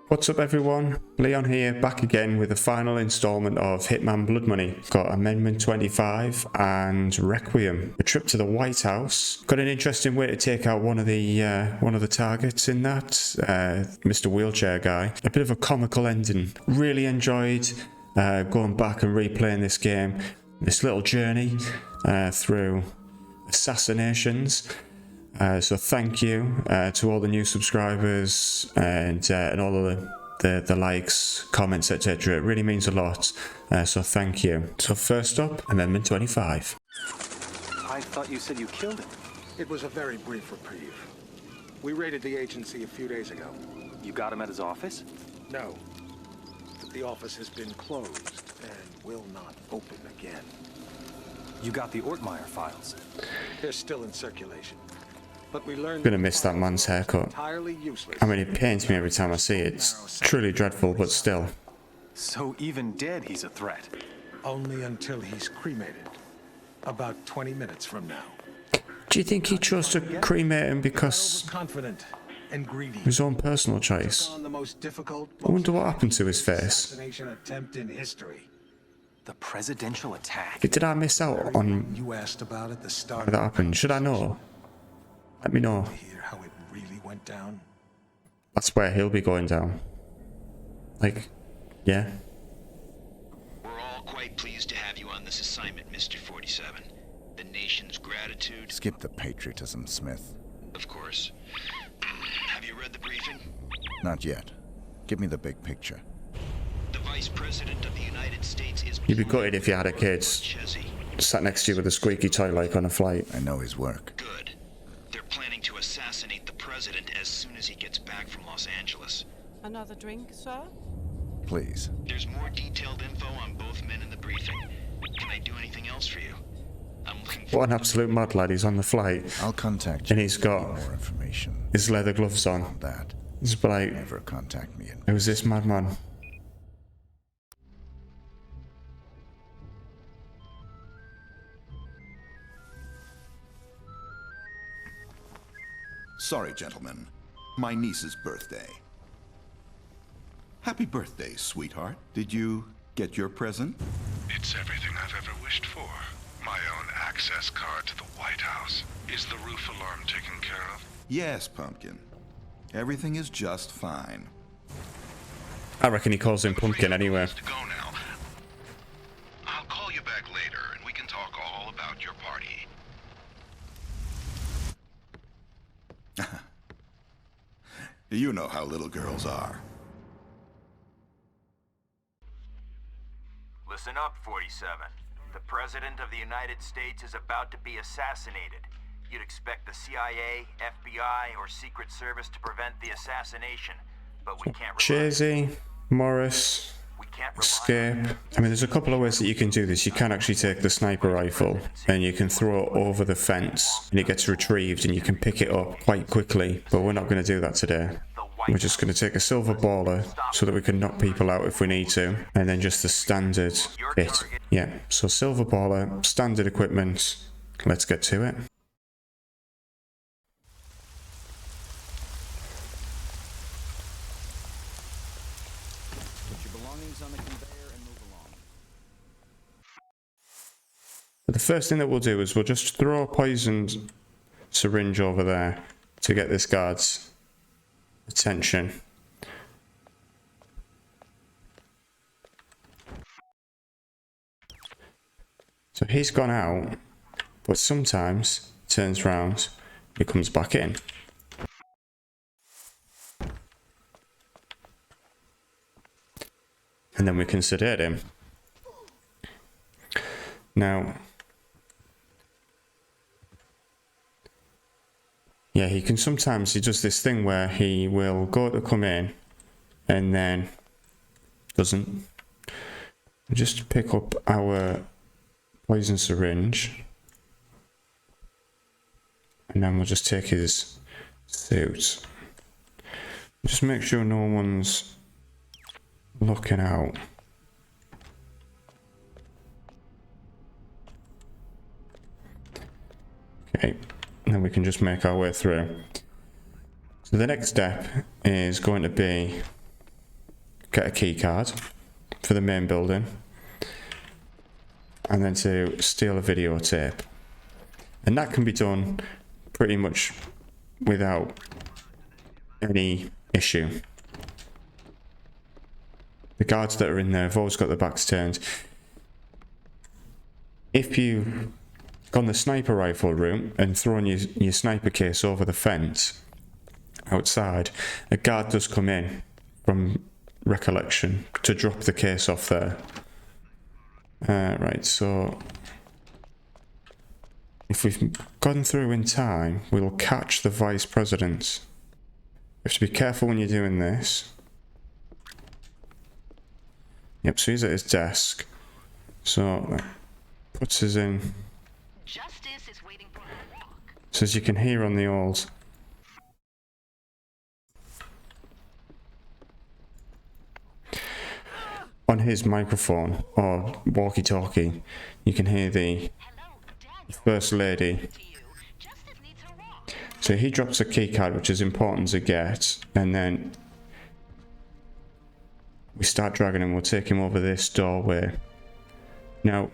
What's up everyone, Leon here, back again with the final installment of Hitman Blood Money. Got Amendment 25 and Requiem. A trip to the White House. Got an interesting way to take out one of the targets in that, Mr. Wheelchair Guy. A bit of a comical ending. Really enjoyed going back and replaying this game. This little journey through assassinations. So thank you to all the new subscribers and all of the likes, comments, etc. It really means a lot. So thank you. So first up, Amendment 25. I thought you said you killed him. It was a very brief reprieve. We raided the agency a few days ago. You got him at his office? No. The office has been closed and will not open again. You got the Ortmeyer files? They're still in circulation. But we learned Gonna miss that man's haircut. Entirely useless. I mean, it pains me every time I see it. It's truly dreadful, but still. So even dead, he's a threat. Only until he's cremated. About 20 minutes from now. Do you think he chose to cremate him because Confident and greedy. his own personal choice? On the most difficult, I wonder what happened to his face. assassination attempt in history. The presidential attack. Did I miss out on You asked about at the start. how that happened? Should I know? Let me know. Hear how it really went down? That's where he'll be going down. Like, yeah. We're all quite pleased to have you on this assignment, Mr. 47. The nation's gratitude, Skip the patriotism, Smith. of course. Have you read the briefing? Not yet. Give me the big picture. The Vice President of the United States is... You'd be gutted if you had a kid sat next to you with a squeaky toy like on a flight. I know his work. Good. They're planning to assassinate the president as soon as he gets back from Los Angeles. Another drink, sir? Please. There's more detailed info on both men in the briefing. Can I do anything else for you? I'm looking What forward an absolute mad lad, he's on the flight. I'll contact you. And he's got more information. his leather gloves on. On that. It's like, Never contact me. who's this madman? Sorry, gentlemen. My niece's birthday. Happy birthday, sweetheart. Did you get your present? It's everything I've ever wished for. My own access card to the White House. Is the roof alarm taken care of? Yes, Pumpkin. Everything is just fine. I reckon he calls him Pumpkin anyway. To go now. I'll call you back later and we can talk all about your party. You know how little girls are. Listen up, 47. The President of the United States is about to be assassinated. You'd expect the CIA, FBI, or Secret Service to prevent the assassination, but we can't Chasey, Morris, escape. I mean, there's a couple of ways that you can do this. You can actually take the sniper rifle and you can throw it over the fence and it gets retrieved and you can pick it up quite quickly, but we're not going to do that today. We're just going to take a silver baller so that we can knock people out if we need to, and then just the standard bit. Yeah, so silver baller, standard equipment. Let's get to it. Put your belongings on the conveyor and move along. But the first thing that we'll do is we'll just throw a poisoned syringe over there to get this guard's attention. So he's gone out, but sometimes turns round, he comes back in. And then we can sedate him. Now, yeah, he can sometimes, he does this thing where he will go to come in and then doesn't. Just pick up our poison syringe and then we'll just take his suit. Just make sure no one's looking out. Okay, and then we can just make our way through. So the next step is going to be get a key card for the main building, and then to steal a videotape. And that can be done pretty much without any issue. The guards that are in there have always got their backs turned. If you've gone the sniper rifle route and thrown your sniper case over the fence outside, a guard does come in from recollection to drop the case off there. Right, so if we've gone through in time, we'll catch the vice president. You have to be careful when you're doing this. Yep, so he's at his desk. So that puts us in. Justice is waiting for a rock. So as you can hear on the old on his microphone or walkie-talkie, you can hear the First Lady. So he drops a key card, which is important to get, and then we start dragging him. We'll take him over this doorway. Now,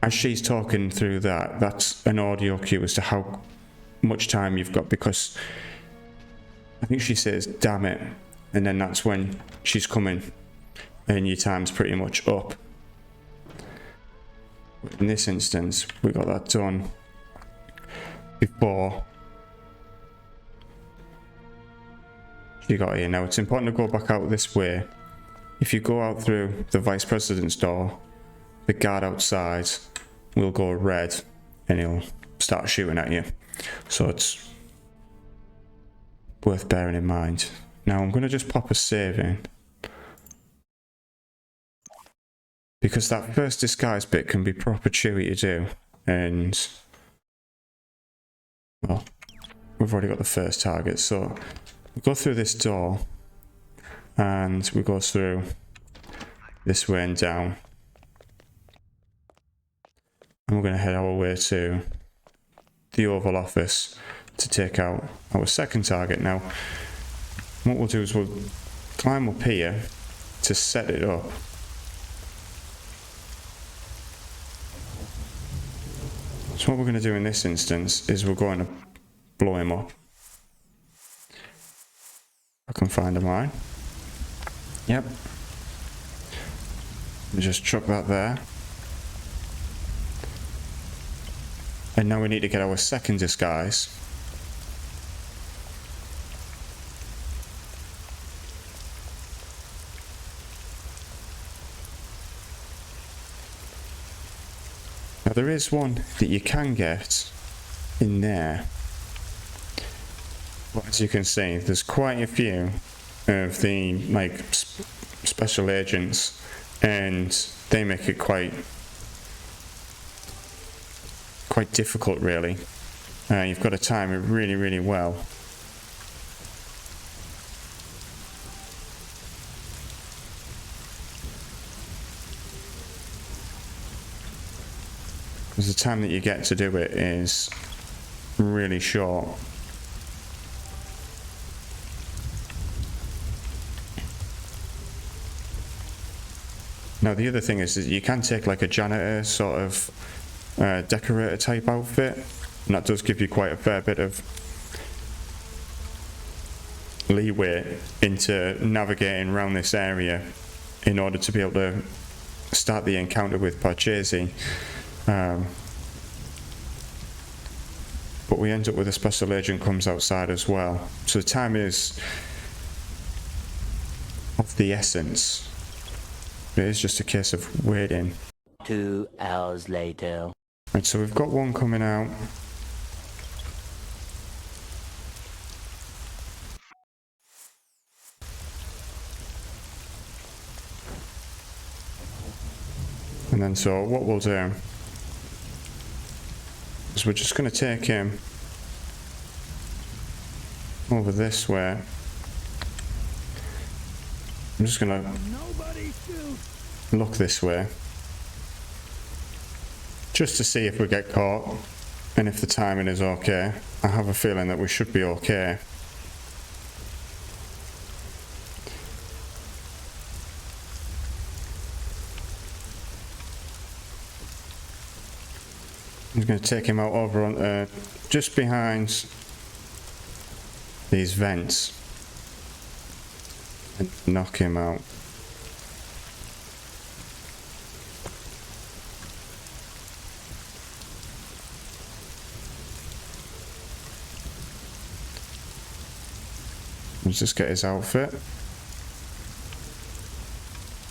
as she's talking through that, that's an audio cue as to how much time you've got, because I think she says, damn it, and then that's when she's coming, and your time's pretty much up. In this instance, we got that done before she got here. Now, it's important to go back out this way. If you go out through the vice president's door, the guard outside will go red and he'll start shooting at you. So it's worth bearing in mind. Now I'm going to just pop a save in, because that first disguise bit can be proper chewy to do, and well, we've already got the first target. So we go through this door and we go through this way and down, and we're going to head our way to the Oval Office to take out our second target. Now, what we'll do is we'll climb up here to set it up. So what we're going to do in this instance is we're going to blow him up. I can find a mine. Yep. Just chuck that there. And now we need to get our second disguise. Now there is one that you can get in there, but as you can see, there's quite a few of the special agents, and they make it quite difficult, really. You've got to time it really, really well. Because the time that you get to do it is really short. Now the other thing is that you can take like a janitor sort of decorator type outfit, and that does give you quite a fair bit of leeway into navigating around this area in order to be able to start the encounter with Parcheesi. But we end up with a special agent comes outside as well. So the time is of the essence. It is just a case of waiting. 2 hours later. Right, so we've got one coming out. And then so what we'll do is we're just going to take him over this way. I'm just going to look this way, just to see if we get caught and if the timing is okay. I have a feeling that we should be okay. I'm going to take him out over on just behind these vents and knock him out. Let's just get his outfit.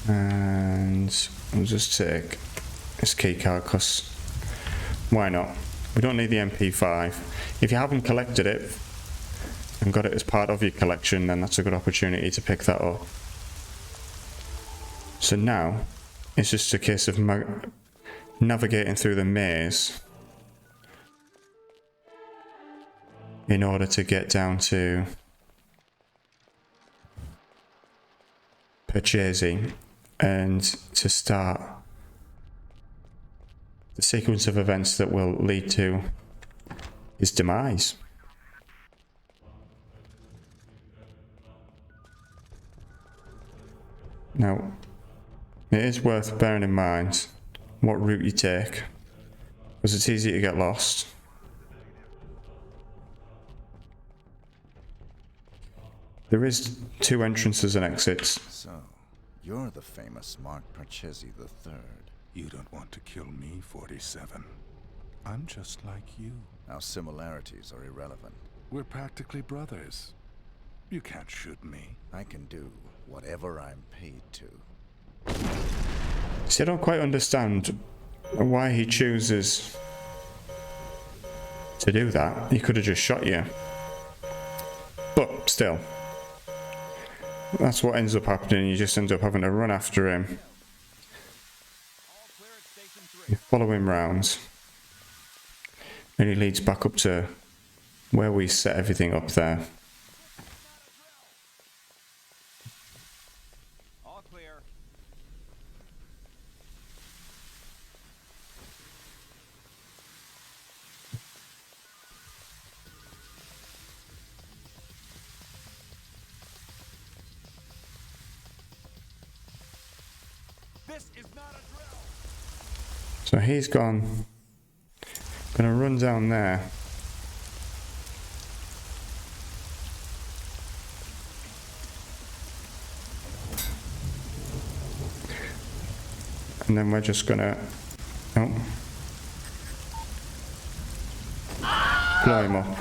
And we'll just take his keycard, because why not? We don't need the MP5. If you haven't collected it and got it as part of your collection, then that's a good opportunity to pick that up. So now it's just a case of navigating through the maze in order to get down to Purchasing and to start the sequence of events that will lead to his demise. Now, it is worth bearing in mind what route you take, because it's easy to get lost. There is 2 entrances and exits. So, you're the famous Mark Purchesi III. You don't want to kill me, 47. I'm just like you. Our similarities are irrelevant. We're practically brothers. You can't shoot me. I can do whatever I'm paid to. See, I don't quite understand why he chooses to do that. He could have just shot you. But still, that's what ends up happening. You just end up having to run after him. You follow him round, and he leads back up to where we set everything up there. All clear. This is not a drill. So he's gonna run down there. And then we're just gonna blow him up.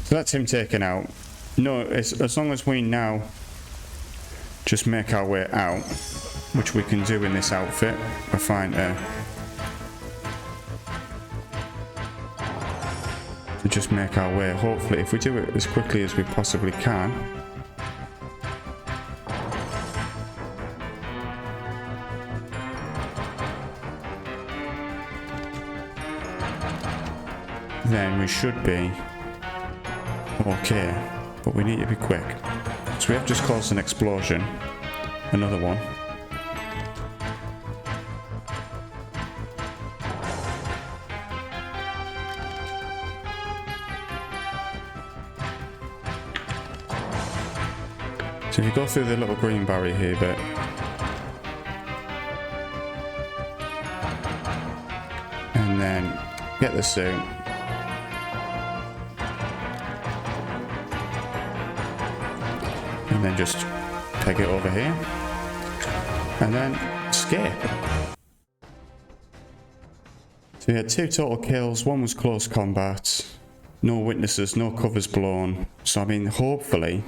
So that's him taken out. No, as long as we now just make our way out, which we can do in this outfit, we're fine to just make our way. Hopefully, if we do it as quickly as we possibly can, then we should be okay, but we need to be quick. So we have just caused an explosion, another one. So if you go through the little green barrier here bit, and then get the suit, and then just take it over here, and then escape. So we had 2 total kills, 1 was close combat, no witnesses, no covers blown. So I mean, hopefully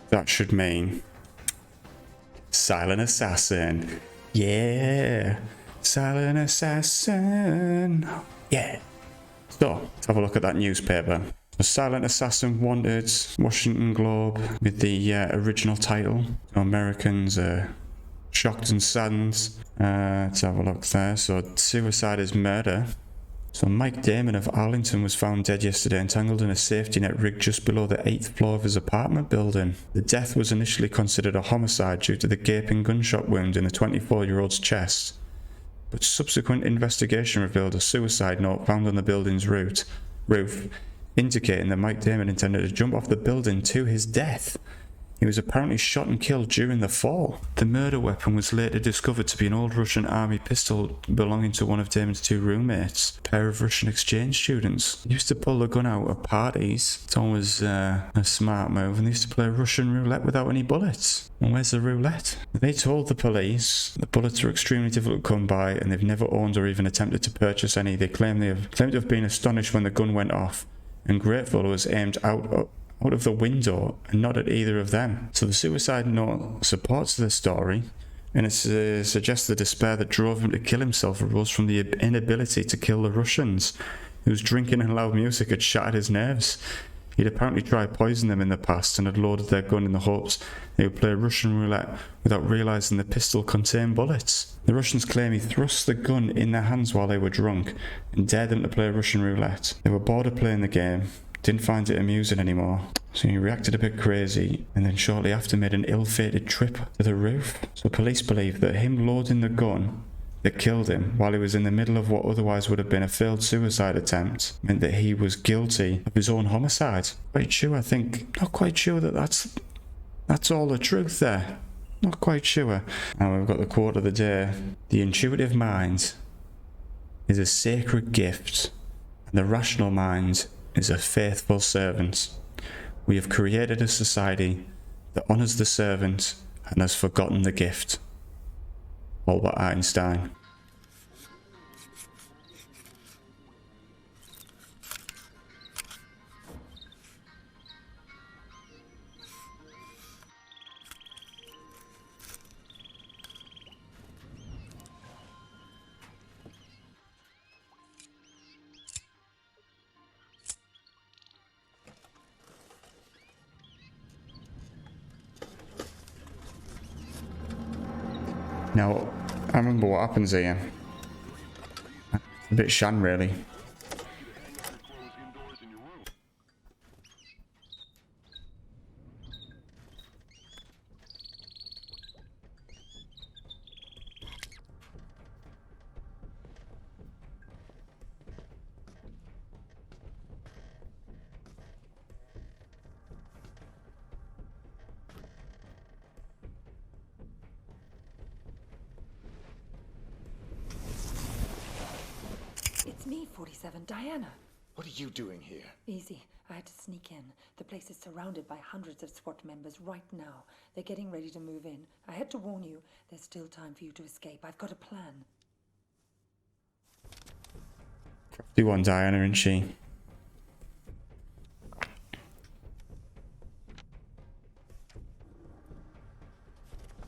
that should mean silent assassin. Yeah, silent assassin. Yeah. So let's have a look at that newspaper. A silent assassin wanted, Washington Globe, with the original title. Americans are shocked and saddened. Let's have a look there. So suicide is murder. So Mike Damon of Arlington was found dead yesterday, entangled in a safety net rig just below the 8th floor of his apartment building. The death was initially considered a homicide due to the gaping gunshot wound in the 24-year-old's chest, but subsequent investigation revealed a suicide note found on the building's roof, indicating that Mike Damon intended to jump off the building to his death. He was apparently shot and killed during the fall. The murder weapon was later discovered to be an old Russian army pistol belonging to one of Damon's 2 roommates, a pair of Russian exchange students. He used to pull the gun out at parties. It's always a smart move, and they used to play Russian roulette without any bullets. And where's the roulette? They told the police the bullets are extremely difficult to come by, and they've never owned or even attempted to purchase any. They claim to have been astonished when the gun went off, and grateful it was aimed out of the window and not at either of them. So the suicide note supports the story, and it suggests the despair that drove him to kill himself arose from the inability to kill the Russians, whose drinking and loud music had shattered his nerves. He'd apparently tried poisoning them in the past and had loaded their gun in the hopes they would play Russian roulette without realising the pistol contained bullets. The Russians claim he thrust the gun in their hands while they were drunk and dared them to play Russian roulette. They were bored of playing the game, didn't find it amusing anymore, so he reacted a bit crazy and then shortly after made an ill-fated trip to the roof. So police believe that him loading the gun that killed him while he was in the middle of what otherwise would have been a failed suicide attempt meant that he was guilty of his own homicide. Quite sure, I think. Not quite sure that that's all the truth there. Not quite sure. Now we've got the quote of the day. The intuitive mind is a sacred gift, and the rational mind is a faithful servant. We have created a society that honours the servant and has forgotten the gift. Albert Einstein. Now, I remember what happens here. A bit shan, really. Me, 47, Diana. What are you doing here? Easy. I had to sneak in. The place is surrounded by hundreds of SWAT members right now. They're getting ready to move in. I had to warn you, there's still time for you to escape. I've got a plan. Crafty one, Diana, isn't she?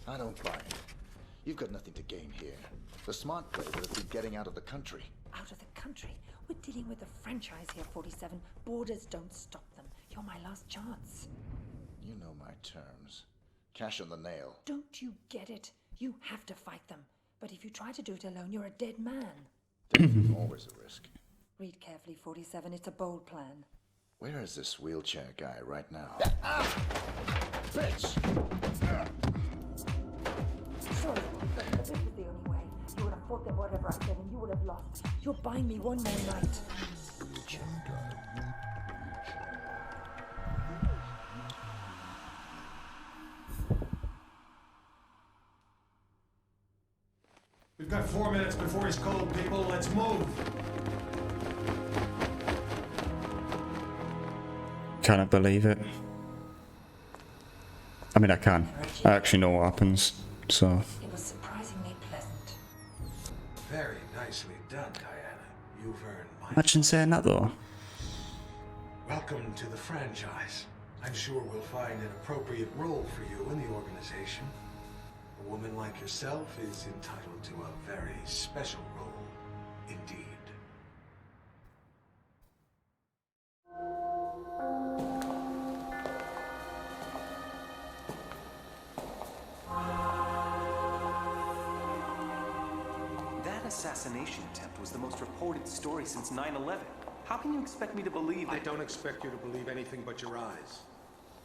I don't buy it. You've got nothing to gain here. The smart play would have been getting out of the country. Out of the country? We're dealing with a franchise here, 47. Borders don't stop them. You're my last chance. You know my terms. Cash on the nail. Don't you get it? You have to fight them. But if you try to do it alone, you're a dead man. There's always a risk. Read carefully, 47. It's a bold plan. Where is this wheelchair guy right now? Bitch! Sorry, but this is the only way. You would have fought them whatever I said, and you would have lost. You're buying me one more night. We've got 4 minutes before he's cold, people. Let's move. Cannot believe it. I mean, I can. I actually know what happens, so. It was surprisingly pleasant. Very nicely done, Diana. You've earned my... Imagine saying that, though. Welcome to the franchise. I'm sure we'll find an appropriate role for you in the organization. A woman like yourself is entitled to a very special role, indeed. That assassination attempt was the most reported story since 9/11. How can you expect me to believe that? I don't expect you to believe anything but your eyes.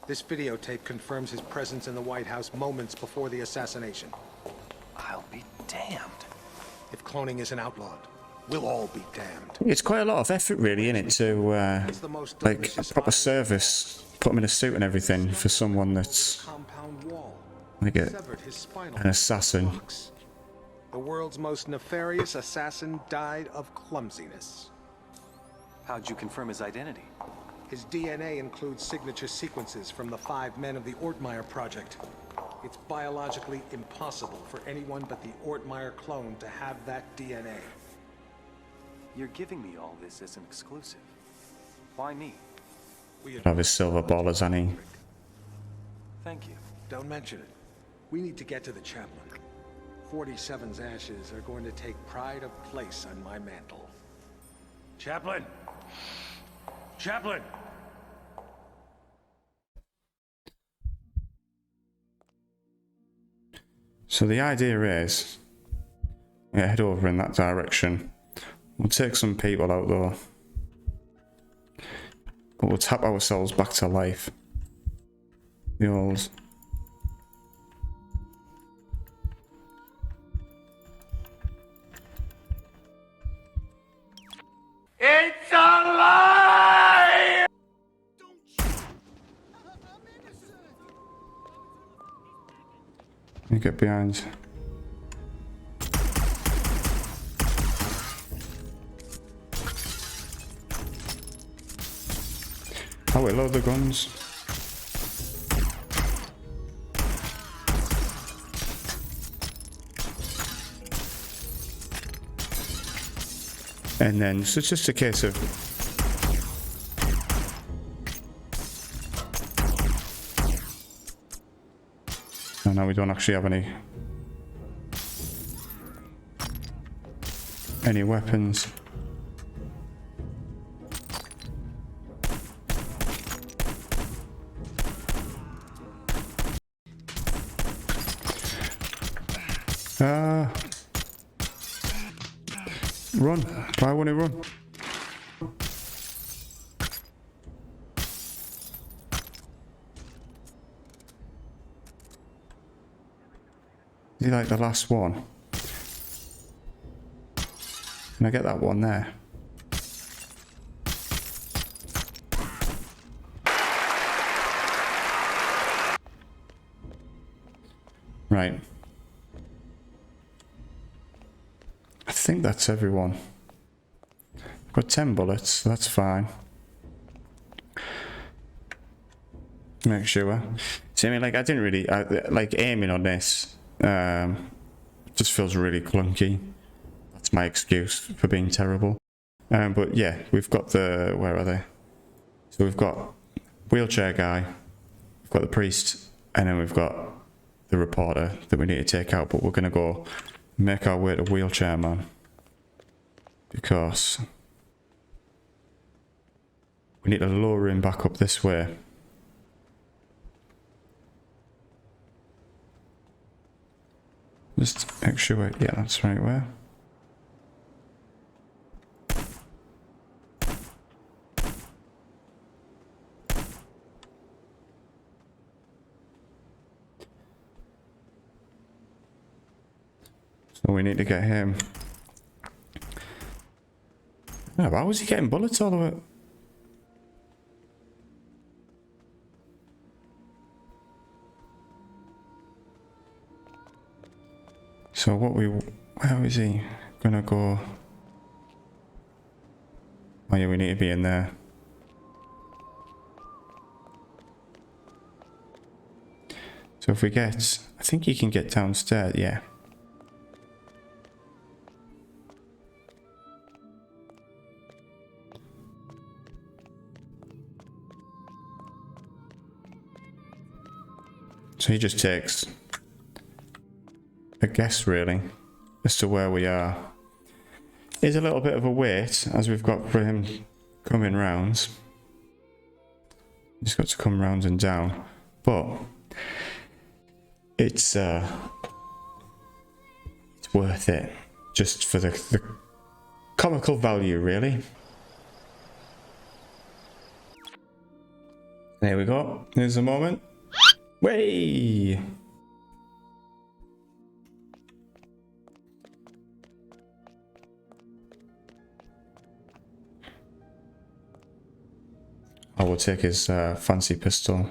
This videotape confirms his presence in the White House moments before the assassination. I'll be damned. If cloning isn't outlawed, we'll all be damned. It's quite a lot of effort, really, isn't it, to, like, a proper service put him in a suit and everything for someone that's Compound wall. like Severed his spinal an assassin. box. The world's most nefarious assassin died of clumsiness. How'd you confirm his identity? His DNA includes signature sequences from the 5 men of the Ortmeyer project. It's biologically impossible for anyone but the Ortmeyer clone to have that DNA. You're giving me all this as an exclusive. Why me? Have his silver ballers, Annie. Thank you. Don't mention it. We need to get to the chaplain. 47's ashes are going to take pride of place on my mantle. Chaplain! Chaplain! So the idea is, yeah, head over in that direction. We'll take some people out though. But we'll tap ourselves back to life. The old... It's alive! You get behind. Oh, we load the guns. And then, so it's just a case of... Oh, no, we don't actually have any weapons. Run. Why won't he run? Is he like the last one? Can I get that one there? Right. I think that's everyone. I've got 10 bullets, so that's fine. Make sure. See, I mean, like, I didn't really, like, aiming on this, just feels really clunky. That's my excuse for being terrible. But yeah, we've got the, where are they? So we've got wheelchair guy, we've got the priest, and then we've got the reporter that we need to take out, but we're going to go make our way to wheelchair man. Because we need to lure him back up this way. Just make sure, yeah, that's right where. So we need to get him. No, why was he getting bullets all the way? So what where is he gonna go? Oh yeah, we need to be in there. So if we get, I think you can get downstairs, yeah. So he just takes a guess, really, as to where we are. It's a little bit of a wait, as we've got for him coming round. He's got to come round and down, but it's worth it, just for the comical value, really. There we go. Here's the moment. Way! I we'll take his fancy pistol.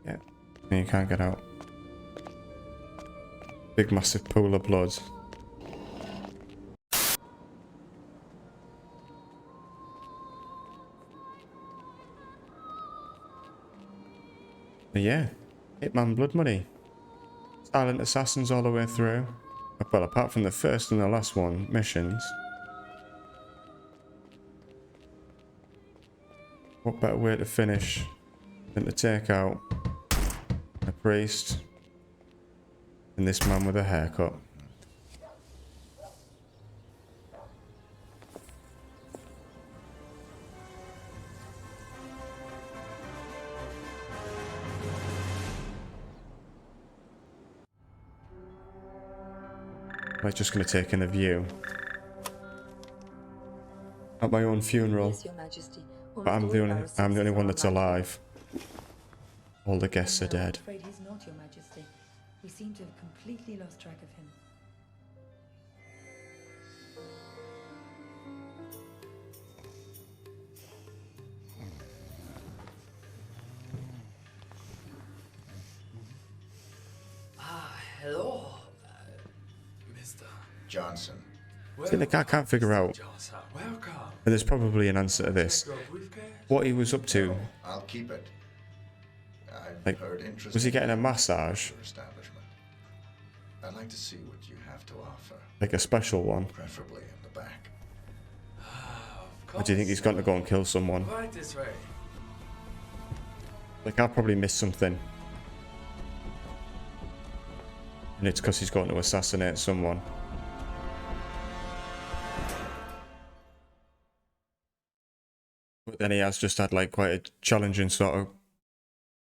Yeah, you can't get out. Big massive pool of blood. But yeah, Hitman Blood Money. Silent assassins all the way through. Well, apart from the first and the last one, missions. What better way to finish than to take out a priest and this man with a haircut. I'm just going to take in a view at my own funeral. Yes, Your Majesty. But I'm the only one that's alive. All the guests are dead. I'm afraid he's not, Your Majesty. We seem to have completely lost track of him. Hello, Mr. Johnson. See, like, I can't figure out, Welcome. and there's probably an answer to this, what he was up to. I'll keep it. I've Like, heard interesting was he getting a things massage? about your establishment. I'd like to see what you have to offer. Like a special one? Preferably in the back. Or do you think he's going to go and kill someone? Right this way. Like, I'll probably miss something. And it's because he's going to assassinate someone. But then he has just had like quite a challenging sort of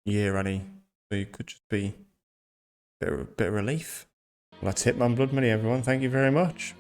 year, and so he could just be a bit of relief. Well, that's Hitman Blood Money, everyone. Thank you very much.